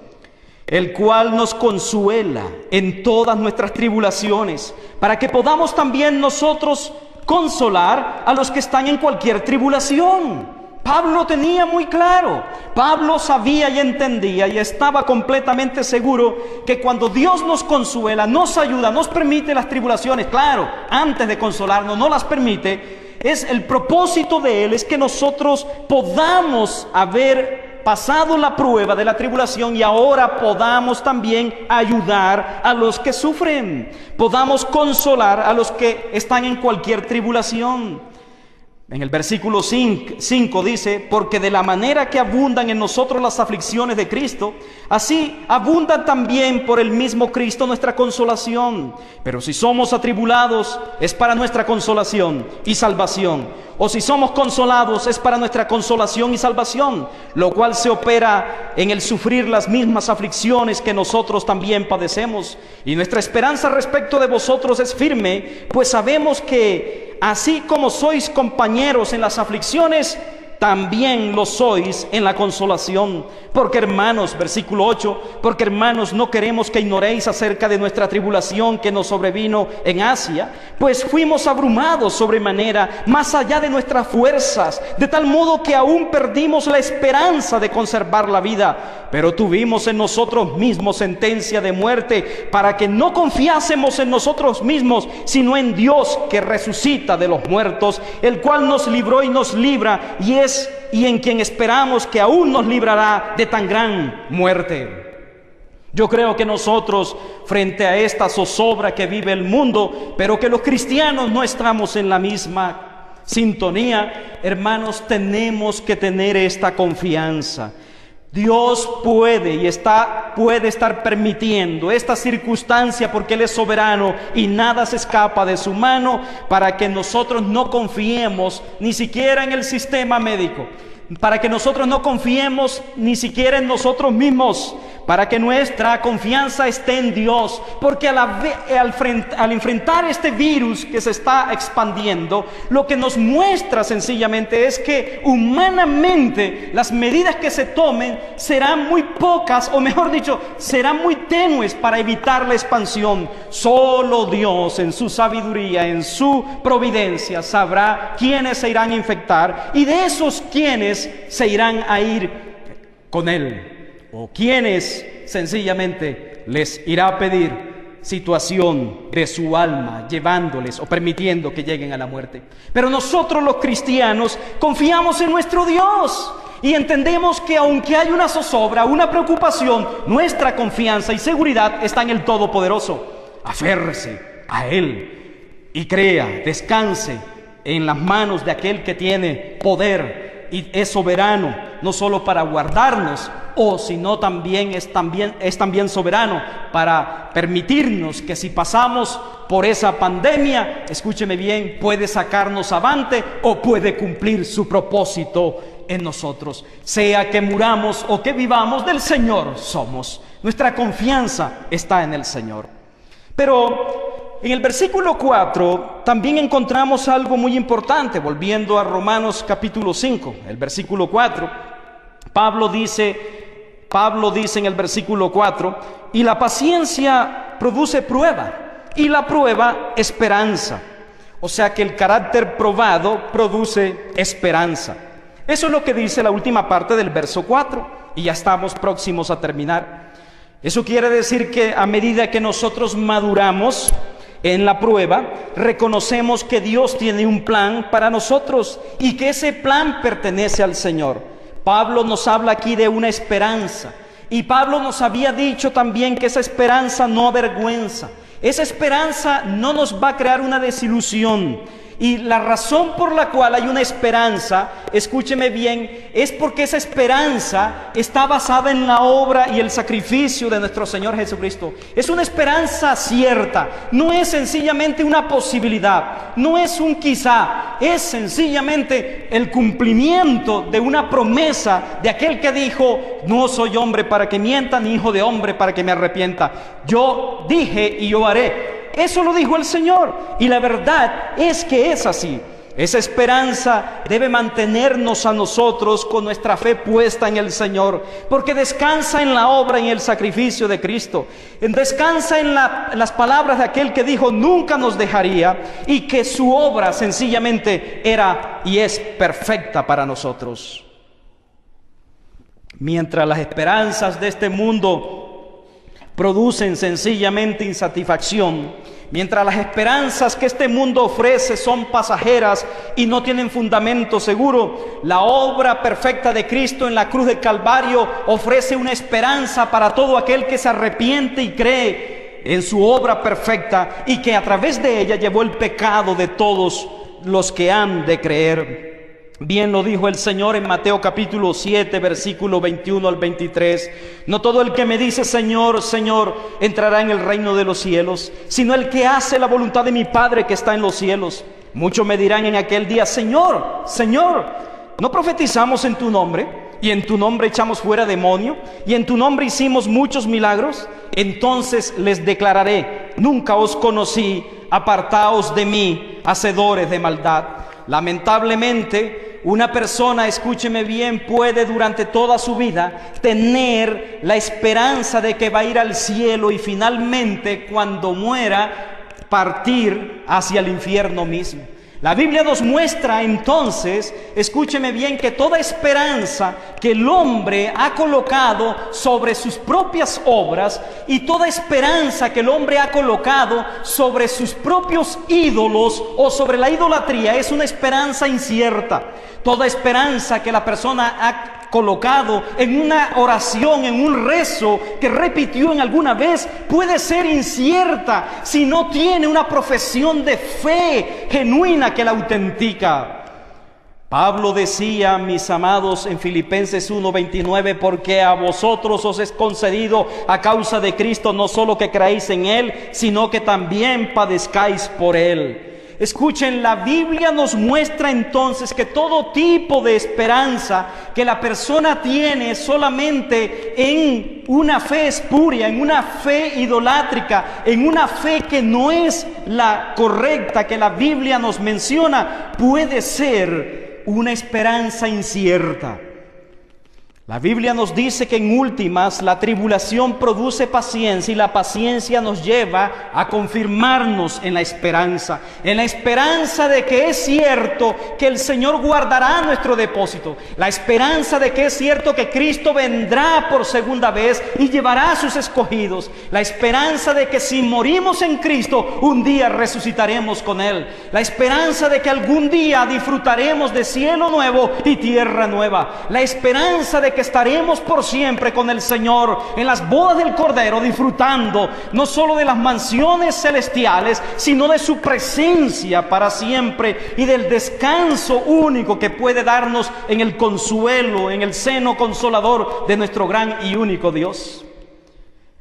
el cual nos consuela en todas nuestras tribulaciones, para que podamos también nosotros consolar a los que están en cualquier tribulación. Pablo tenía muy claro, Pablo sabía y entendía y estaba completamente seguro que cuando Dios nos consuela, nos ayuda, nos permite las tribulaciones, claro, antes de consolarnos, no las permite, es el propósito de Él, es que nosotros podamos haber pasado la prueba de la tribulación y ahora podamos también ayudar a los que sufren, podamos consolar a los que están en cualquier tribulación. En el versículo 5 dice, porque de la manera que abundan en nosotros las aflicciones de Cristo, así abundan también por el mismo Cristo nuestra consolación. Pero si somos atribulados, es para nuestra consolación y salvación. O si somos consolados, es para nuestra consolación y salvación, lo cual se opera en el sufrir las mismas aflicciones que nosotros también padecemos. Y nuestra esperanza respecto de vosotros es firme, pues sabemos que así como sois compañeros en las aflicciones, también lo sois en la consolación. Porque hermanos, versículo 8, porque hermanos, no queremos que ignoréis acerca de nuestra tribulación que nos sobrevino en Asia, pues fuimos abrumados sobremanera, más allá de nuestras fuerzas, de tal modo que aún perdimos la esperanza de conservar la vida. Pero tuvimos en nosotros mismos sentencia de muerte, para que no confiásemos en nosotros mismos, sino en Dios que resucita de los muertos, el cual nos libró y nos libra, y en quien esperamos que aún nos librará de tan gran muerte. Yo creo que nosotros, frente a esta zozobra que vive el mundo, pero que los cristianos no estamos en la misma sintonía, hermanos, tenemos que tener esta confianza. Dios puede estar permitiendo esta circunstancia porque Él es soberano y nada se escapa de su mano, para que nosotros no confiemos ni siquiera en el sistema médico, para que nosotros no confiemos ni siquiera en nosotros mismos, para que nuestra confianza esté en Dios, porque al enfrentar este virus que se está expandiendo, lo que nos muestra sencillamente es que humanamente las medidas que se tomen serán muy pocas, o mejor dicho, serán muy tenues para evitar la expansión. Solo Dios en su sabiduría, en su providencia, sabrá quiénes se irán a infectar, y de esos quienes se irán a ir con Él, o quienes sencillamente les irá a pedir situación de su alma, llevándoles o permitiendo que lleguen a la muerte. Pero nosotros los cristianos confiamos en nuestro Dios y entendemos que aunque hay una zozobra, una preocupación, nuestra confianza y seguridad está en el Todopoderoso. Aférrese a Él y crea, descanse en las manos de aquel que tiene poder y es soberano, no solo para guardarnos, sino también es también soberano para permitirnos que si pasamos por esa pandemia, escúcheme bien, puede sacarnos avante o puede cumplir su propósito en nosotros. Sea que muramos o que vivamos, del Señor somos. Nuestra confianza está en el Señor. Pero en el versículo 4 también encontramos algo muy importante, volviendo a Romanos capítulo 5, el versículo 4. Pablo dice en el versículo 4, y la paciencia produce prueba, y la prueba esperanza. O sea que el carácter probado produce esperanza. Eso es lo que dice la última parte del verso 4, y ya estamos próximos a terminar. Eso quiere decir que a medida que nosotros maduramos en la prueba, reconocemos que Dios tiene un plan para nosotros y que ese plan pertenece al Señor. Pablo nos habla aquí de una esperanza, y Pablo nos había dicho también que esa esperanza no avergüenza. Esa esperanza no nos va a crear una desilusión. Y la razón por la cual hay una esperanza, escúcheme bien, es porque esa esperanza está basada en la obra y el sacrificio de nuestro Señor Jesucristo. Es una esperanza cierta, no es sencillamente una posibilidad, no es un quizá, es sencillamente el cumplimiento de una promesa de aquel que dijo: no soy hombre para que mienta, ni hijo de hombre para que me arrepienta. Yo dije y yo haré. Eso lo dijo el Señor, y la verdad es que es así. Esa esperanza debe mantenernos a nosotros con nuestra fe puesta en el Señor, porque descansa en la obra y en el sacrificio de Cristo. Descansa en las palabras de aquel que dijo nunca nos dejaría, y que su obra sencillamente era y es perfecta para nosotros. Mientras las esperanzas de este mundo producen sencillamente insatisfacción, mientras las esperanzas que este mundo ofrece son pasajeras y no tienen fundamento seguro, la obra perfecta de Cristo en la cruz del Calvario ofrece una esperanza para todo aquel que se arrepiente y cree en su obra perfecta, y que a través de ella llevó el pecado de todos los que han de creer. Bien lo dijo el Señor en Mateo capítulo 7, versículo 21 al 23. No todo el que me dice Señor, Señor, entrará en el reino de los cielos, sino el que hace la voluntad de mi Padre que está en los cielos. Muchos me dirán en aquel día: Señor, Señor, ¿no profetizamos en tu nombre? Y en tu nombre echamos fuera demonio, y en tu nombre hicimos muchos milagros. Entonces les declararé: nunca os conocí, apartaos de mí, hacedores de maldad. Lamentablemente, una persona, escúcheme bien, puede durante toda su vida tener la esperanza de que va a ir al cielo, y finalmente, cuando muera, partir hacia el infierno mismo. La Biblia nos muestra entonces, escúcheme bien, que toda esperanza que el hombre ha colocado sobre sus propias obras, y toda esperanza que el hombre ha colocado sobre sus propios ídolos o sobre la idolatría, es una esperanza incierta. Toda esperanza que la persona ha colocado en una oración, en un rezo que repitió en alguna vez, puede ser incierta si no tiene una profesión de fe genuina que la autentica. Pablo decía, mis amados, en Filipenses 1:29, porque a vosotros os es concedido a causa de Cristo no solo que creáis en Él, sino que también padezcáis por Él. Escuchen, la Biblia nos muestra entonces que todo tipo de esperanza que la persona tiene solamente en una fe espuria, en una fe idolátrica, en una fe que no es la correcta que la Biblia nos menciona, puede ser una esperanza incierta. La Biblia nos dice que en últimas la tribulación produce paciencia, y la paciencia nos lleva a confirmarnos en la esperanza de que es cierto que el Señor guardará nuestro depósito, la esperanza de que es cierto que Cristo vendrá por segunda vez y llevará a sus escogidos, la esperanza de que si morimos en Cristo, un día resucitaremos con Él, la esperanza de que algún día disfrutaremos de cielo nuevo y tierra nueva, la esperanza de que que estaremos por siempre con el Señor en las bodas del Cordero, disfrutando no solo de las mansiones celestiales, sino de su presencia para siempre y del descanso único que puede darnos en el consuelo, en el seno consolador de nuestro gran y único Dios.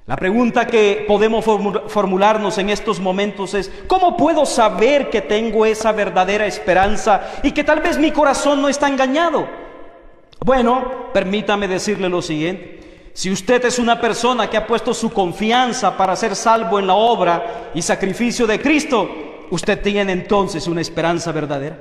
La pregunta que podemos formularnos en estos momentos es: ¿cómo puedo saber que tengo esa verdadera esperanza y que tal vez mi corazón no está engañado? Bueno, permítame decirle lo siguiente. Si usted es una persona que ha puesto su confianza para ser salvo en la obra y sacrificio de Cristo, usted tiene entonces una esperanza verdadera.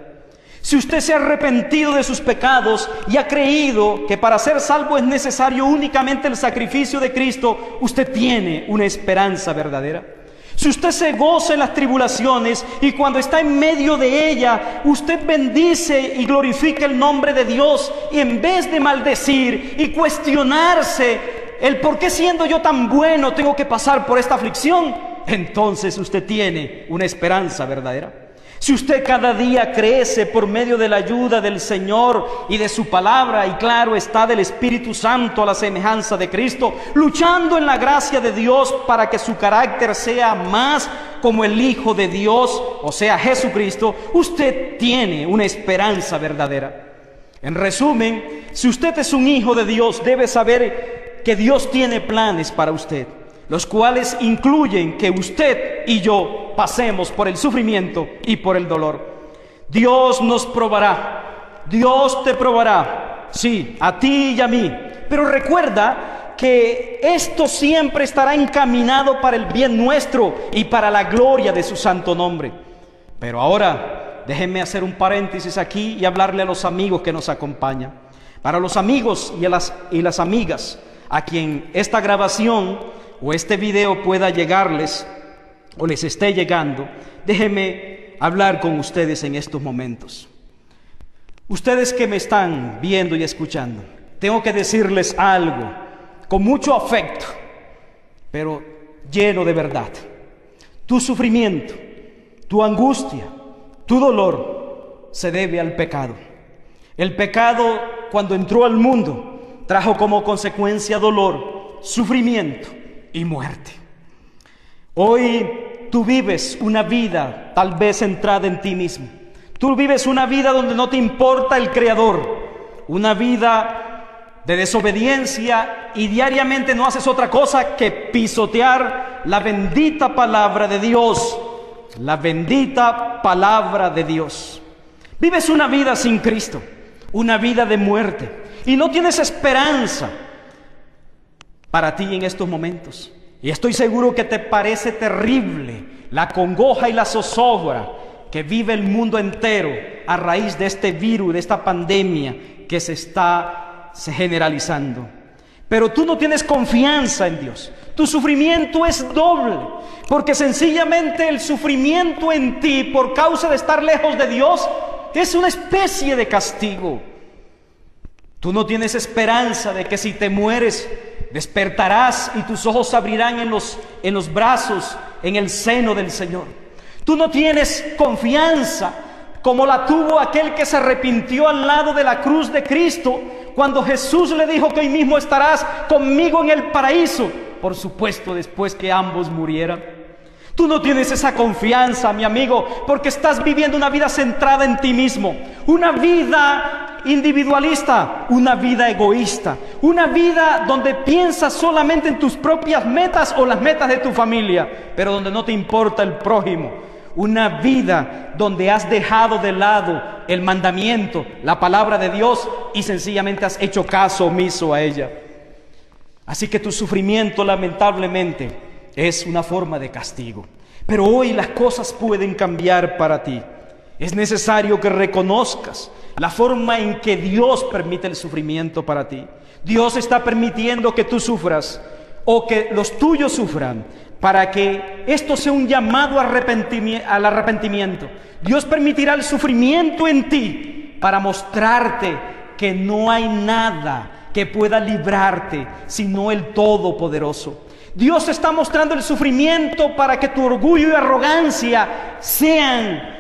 Si usted se ha arrepentido de sus pecados y ha creído que para ser salvo es necesario únicamente el sacrificio de Cristo, usted tiene una esperanza verdadera. Si usted se goza en las tribulaciones y cuando está en medio de ella, usted bendice y glorifica el nombre de Dios, y en vez de maldecir y cuestionarse el por qué siendo yo tan bueno tengo que pasar por esta aflicción, entonces usted tiene una esperanza verdadera. Si usted cada día crece por medio de la ayuda del Señor y de su palabra, y claro está, del Espíritu Santo a la semejanza de Cristo, luchando en la gracia de Dios para que su carácter sea más como el Hijo de Dios, o sea, Jesucristo, usted tiene una esperanza verdadera. En resumen, si usted es un hijo de Dios, debe saber que Dios tiene planes para usted, los cuales incluyen que usted y yo pasemos por el sufrimiento y por el dolor. Dios nos probará, Dios te probará, sí, a ti y a mí, pero recuerda que esto siempre estará encaminado para el bien nuestro y para la gloria de su santo nombre. Pero ahora, déjenme hacer un paréntesis aquí y hablarle a los amigos que nos acompañan. Para los amigos y las amigas a quien esta grabación o este video pueda llegarles o les esté llegando, déjenme hablar con ustedes en estos momentos. Ustedes que me están viendo y escuchando, tengo que decirles algo con mucho afecto, pero lleno de verdad. Tu sufrimiento, tu angustia, tu dolor se debe al pecado. El pecado, cuando entró al mundo, trajo como consecuencia dolor, sufrimiento y muerte. Hoy tú vives una vida tal vez centrada en ti mismo. Tú vives una vida donde no te importa el Creador, una vida de desobediencia, y diariamente no haces otra cosa que pisotear la bendita palabra de Dios, la bendita palabra de Dios. Vives una vida sin Cristo, una vida de muerte, y no tienes esperanza para ti en estos momentos. Y estoy seguro que te parece terrible la congoja y la zozobra que vive el mundo entero a raíz de este virus, de esta pandemia que se está generalizando. Pero tú no tienes confianza en Dios. Tu sufrimiento es doble, porque sencillamente el sufrimiento en ti por causa de estar lejos de Dios es una especie de castigo. Tú no tienes esperanza de que si te mueres despertarás y tus ojos se abrirán en los brazos, en el seno del Señor. Tú no tienes confianza como la tuvo aquel que se arrepintió al lado de la cruz de Cristo, cuando Jesús le dijo que hoy mismo estarás conmigo en el paraíso, por supuesto después que ambos murieran. Tú no tienes esa confianza, mi amigo, porque estás viviendo una vida centrada en ti mismo, una vida individualista, una vida egoísta, una vida donde piensas solamente en tus propias metas o las metas de tu familia, pero donde no te importa el prójimo, una vida donde has dejado de lado el mandamiento, la palabra de Dios, y sencillamente has hecho caso omiso a ella. Así que tu sufrimiento, lamentablemente, es una forma de castigo. Pero hoy las cosas pueden cambiar para ti. Es necesario que reconozcas la forma en que Dios permite el sufrimiento para ti. Dios está permitiendo que tú sufras o que los tuyos sufran para que esto sea un llamado al arrepentimiento. Dios permitirá el sufrimiento en ti para mostrarte que no hay nada que pueda librarte sino el Todopoderoso. Dios está mostrando el sufrimiento para que tu orgullo y arrogancia sean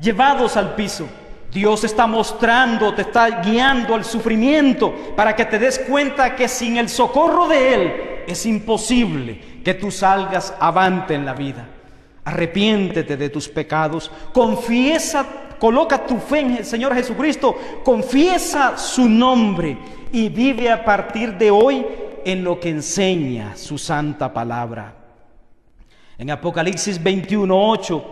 llevados al piso. Dios está mostrando, te está guiando al sufrimiento para que te des cuenta que sin el socorro de Él es imposible que tú salgas avante en la vida. Arrepiéntete de tus pecados, confiesa, coloca tu fe en el Señor Jesucristo, confiesa su nombre y vive a partir de hoy en lo que enseña su santa palabra. En Apocalipsis 21:8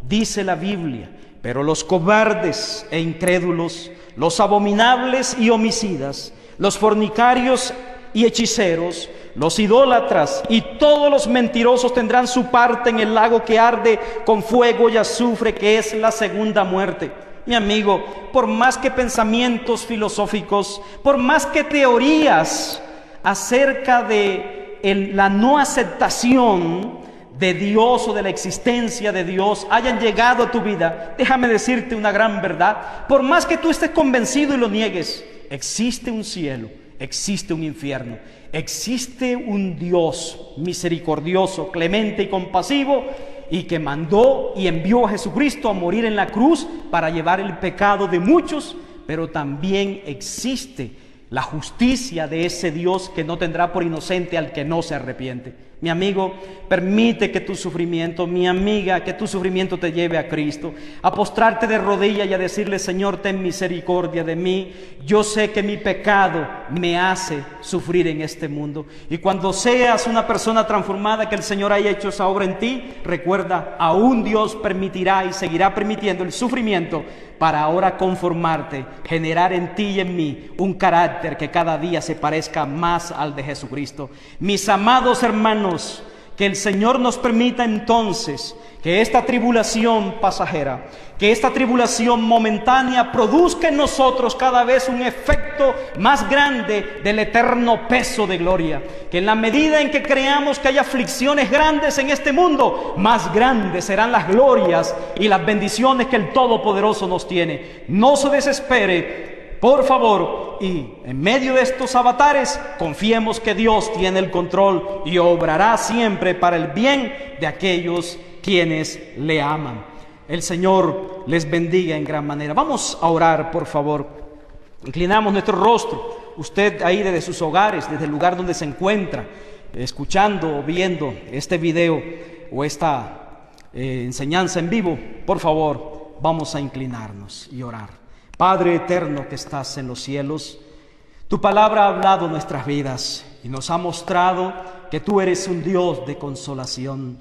dice la Biblia: pero los cobardes e incrédulos, los abominables y homicidas, los fornicarios y hechiceros, los idólatras y todos los mentirosos tendrán su parte en el lago que arde con fuego y azufre, que es la segunda muerte. Mi amigo, por más que pensamientos filosóficos, por más que teorías acerca de la no aceptación de Dios o de la existencia de Dios hayan llegado a tu vida, déjame decirte una gran verdad. Por más que tú estés convencido y lo niegues, existe un cielo, existe un infierno, existe un Dios misericordioso, clemente y compasivo, y que mandó y envió a Jesucristo a morir en la cruz para llevar el pecado de muchos, pero también existe la justicia de ese Dios que no tendrá por inocente al que no se arrepiente. Mi amigo, permite que tu sufrimiento, mi amiga, que tu sufrimiento te lleve a Cristo, a postrarte de rodillas y a decirle: Señor, ten misericordia de mí. Yo sé que mi pecado me hace sufrir en este mundo. Y cuando seas una persona transformada, que el Señor haya hecho esa obra en ti, recuerda, aún Dios permitirá y seguirá permitiendo el sufrimiento para ahora conformarte, generar en ti y en mí un carácter que cada día se parezca más al de Jesucristo. Mis amados hermanos, que el Señor nos permita entonces que esta tribulación pasajera, que esta tribulación momentánea produzca en nosotros cada vez un efecto más grande del eterno peso de gloria. Que en la medida en que creamos que hay aflicciones grandes en este mundo, más grandes serán las glorias y las bendiciones que el Todopoderoso nos tiene. No se desespere, por favor, y en medio de estos avatares confiemos que Dios tiene el control y obrará siempre para el bien de aquellos quienes le aman. El Señor les bendiga en gran manera. Vamos a orar, por favor. Inclinamos nuestro rostro. Usted ahí desde sus hogares, desde el lugar donde se encuentra, escuchando o viendo este video o esta enseñanza en vivo, por favor, vamos a inclinarnos y orar. Padre eterno que estás en los cielos, tu palabra ha hablado nuestras vidas y nos ha mostrado que tú eres un Dios de consolación.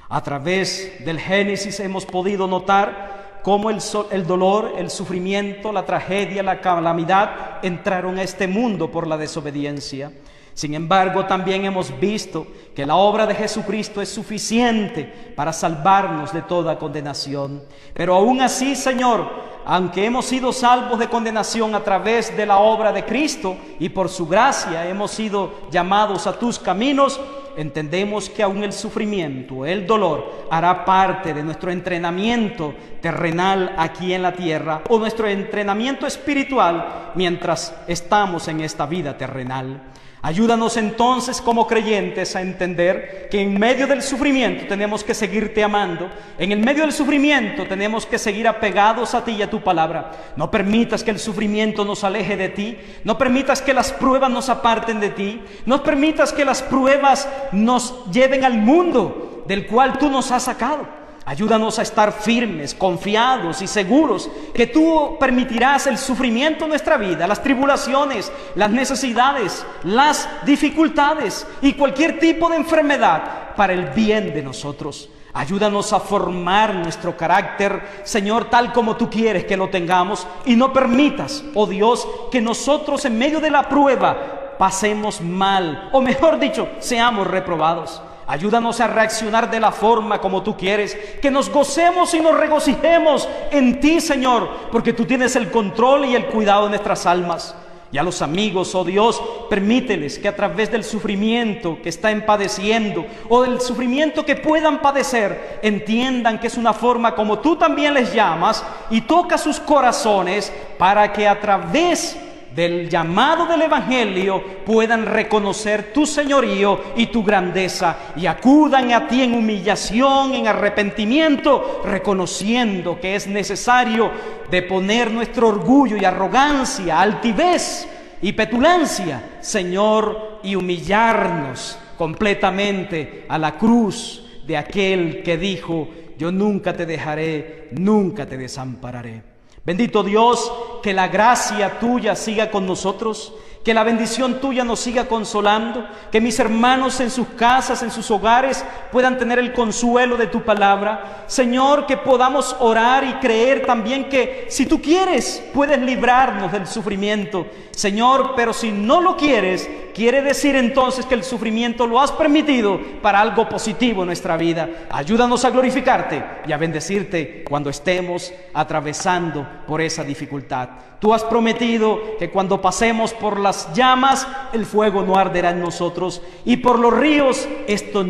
A través del Génesis hemos podido notar cómo el dolor, el sufrimiento, la tragedia, la calamidad entraron a este mundo por la desobediencia. Sin embargo, también hemos visto que la obra de Jesucristo es suficiente para salvarnos de toda condenación. Pero aún así, Señor, aunque hemos sido salvos de condenación a través de la obra de Cristo y por su gracia hemos sido llamados a tus caminos, entendemos que aún el sufrimiento, el dolor, hará parte de nuestro entrenamiento terrenal aquí en la tierra o nuestro entrenamiento espiritual mientras estamos en esta vida terrenal. Ayúdanos entonces como creyentes a entender que en medio del sufrimiento tenemos que seguirte amando. En el medio del sufrimiento tenemos que seguir apegados a ti y a tu palabra. No permitas que el sufrimiento nos aleje de ti. No permitas que las pruebas nos aparten de ti. No permitas que las pruebas nos lleven al mundo del cual tú nos has sacado. Ayúdanos a estar firmes, confiados y seguros que tú permitirás el sufrimiento en nuestra vida, las tribulaciones, las necesidades, las dificultades y cualquier tipo de enfermedad para el bien de nosotros. Ayúdanos a formar nuestro carácter, Señor, tal como tú quieres que lo tengamos, y no permitas, oh Dios, que nosotros en medio de la prueba pasemos mal, o mejor dicho, seamos reprobados. Ayúdanos a reaccionar de la forma como tú quieres, que nos gocemos y nos regocijemos en ti, Señor, porque tú tienes el control y el cuidado de nuestras almas. Y a los amigos, oh Dios, permíteles que a través del sufrimiento que están padeciendo o del sufrimiento que puedan padecer, entiendan que es una forma como tú también les llamas y toca sus corazones para que a través del llamado del Evangelio puedan reconocer tu señorío y tu grandeza y acudan a ti en humillación, en arrepentimiento, reconociendo que es necesario deponer nuestro orgullo y arrogancia, altivez y petulancia, Señor, y humillarnos completamente a la cruz de aquel que dijo: yo nunca te dejaré, nunca te desampararé. Bendito Dios, que la gracia tuya siga con nosotros, que la bendición tuya nos siga consolando, que mis hermanos en sus casas, en sus hogares, puedan tener el consuelo de tu palabra. Señor, que podamos orar y creer también que si tú quieres, puedes librarnos del sufrimiento. Señor, pero si no lo quieres, quiere decir entonces que el sufrimiento lo has permitido para algo positivo en nuestra vida. Ayúdanos a glorificarte y a bendecirte cuando estemos atravesando por esa dificultad. Tú has prometido que cuando pasemos por las llamas, el fuego no arderá en nosotros, y por los ríos, estos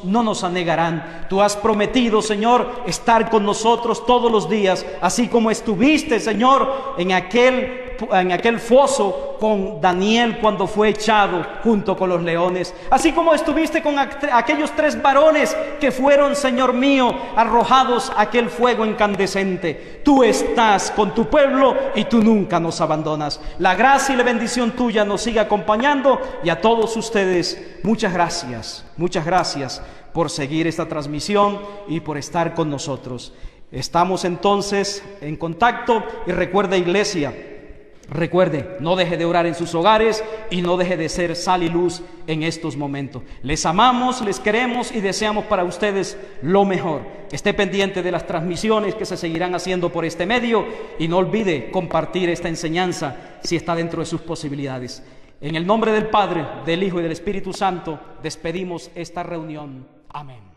no nos anegarán. Tú has prometido, Señor, estar con nosotros todos los días, así como estuviste, Señor, en aquel foso con Daniel cuando fue echado junto con los leones, así como estuviste con aquellos 3 varones que fueron, Señor mío, arrojados a aquel fuego incandescente. Tú estás con tu pueblo y tú nunca nos abandonas. La gracia y la bendición tuya nos siga acompañando, y a todos ustedes muchas gracias por seguir esta transmisión y por estar con nosotros. Estamos entonces en contacto, y recuerda, iglesia, recuerde, no deje de orar en sus hogares y no deje de ser sal y luz en estos momentos. Les amamos, les queremos y deseamos para ustedes lo mejor. Esté pendiente de las transmisiones que se seguirán haciendo por este medio y no olvide compartir esta enseñanza si está dentro de sus posibilidades. En el nombre del Padre, del Hijo y del Espíritu Santo, despedimos esta reunión. Amén.